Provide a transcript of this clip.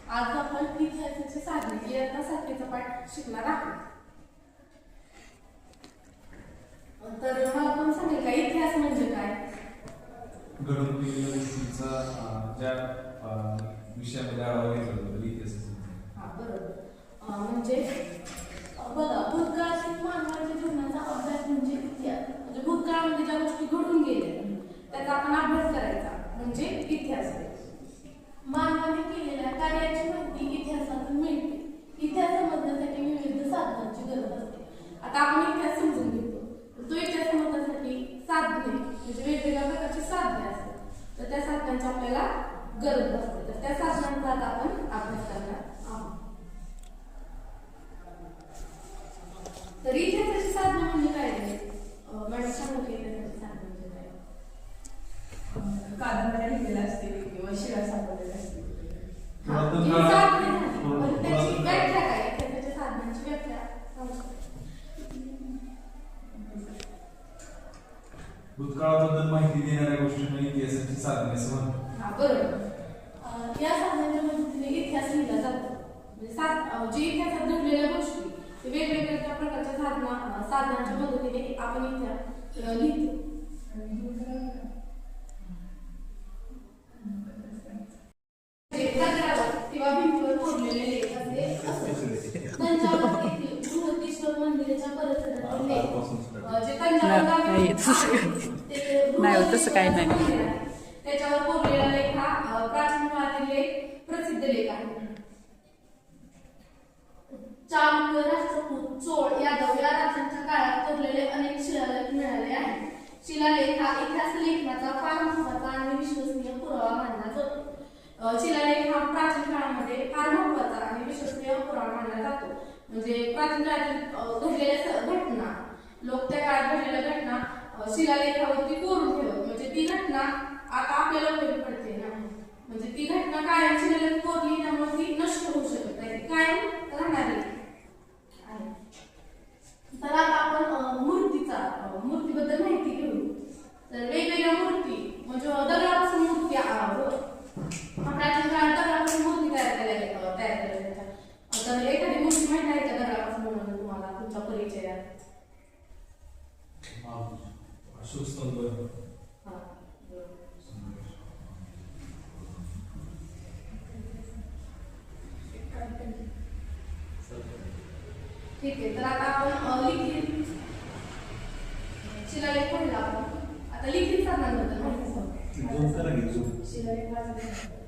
आज आपण इतिहासाची साधने इयत्ता 7वीचा पाठ शिकणार आहोत. तर मला पण सांगेल का इतिहास म्हणजे काय? घडून गेलेल्या गोष्टींचा ज्या विषयामध्ये आढावा घेतला जातो इतिहास. हा बरोबर. म्हणजे बघा, भूतकाळातील मानवाच्या जीवनाचा अभ्यास म्हणजे इतिहास. म्हणजे भूतकाळामध्ये ज्या गोष्टी घडून गेल्या त्याचा आपण अभ्यास करायचा म्हणजे इतिहास. मानवाने केलेल्या कार्याची माहिती इतिहासातून मिळते. इतिहास समजण्यासाठी विविध साधनांची गरज असते. आता आपण इतिहास समजून घेतो, तो इतिहास समजण्यासाठी साधने म्हणजे वेगवेगळ्या प्रकारची साधने असतात. तर त्या साधनांची आपल्याला गरज असते. तर त्या साधनांचा आता आपण अभ्यास करणार आहोत. तर इतिहासाची साधने म्हणजे काय? मॅडम सांगू की इतिहासाची साधने म्हणजे काय? कादंबऱ्या लिहिलेल्या असतील किंवा शिळा सापडलेल्या असतील. त्याची व्याख्या काय? इतिहासाच्या साधनांची व्याख्या भूतकाळाबद्दल माहिती देणाऱ्या गोष्टींना इतिहासाची साधने असं म्हणतात. हा बरोबर. या साधनांच्या मदतीने इतिहास लिहिला जातो. म्हणजे जे इतिहासात घडलेल्या गोष्टी वेगवेगळ्या प्रकारच्या साधनांच्या मदतीने आपण इतिहास लिहितो. किंवा भिंतीवर कोरलेले लेख असे बृहदीश्वर मंदिराच्या परिसरातील लेख जे तसं काही नाही. त्याच्यावर कोरलेला लेख हा प्राचीन काळातील लेख प्रसिद्ध लेख आहे. चालुक्य, राष्ट्रकूट, चोळ, यादव या राजांच्या काळात कोरलेले अनेक शिलालेख मिळाले आहेत. शिलालेख हा इतिहास लेखनाचा फार महत्त्वाचा आणि विश्वसनीय पुरावा मानला जातो. शिलालेख हा प्राचीन काळामध्ये फार महत्त्वाचा आणि विश्वसनीय पुरावा मानला जातो. म्हणजे प्राचीन काळातील घडलेल्या घटना, लोक त्या काळात घडलेल्या घटना शिलालेखावरती कोरून ठेवत. म्हणजे ती घटना आता आपल्याला उपयोगी पडते ना. म्हणजे ती घटना कायम शिलालेख कोरली त्यामुळे ती नष्ट होऊ शकत नाही, कायम राहणारी आहे. तर आता आपण मूर्तीबद्दल माहिती घेऊ. तर वेगवेगळ्या मूर्ती म्हणजे दगडापासून मूर्ती प्राचीन काळात दगडापासून मूर्ती तयार केल्या जातात. तर एखादी मूर्ती माहिती आहे का दगडापासून बनवणं तुम्हाला तुमच्या परिचयात? अशोक स्तंभ. ठीक आहे. तर आता आपण लिखित शिलालेख पडला. आता लिखित साधनांबद्दल माहिती सांगू. शिलालेख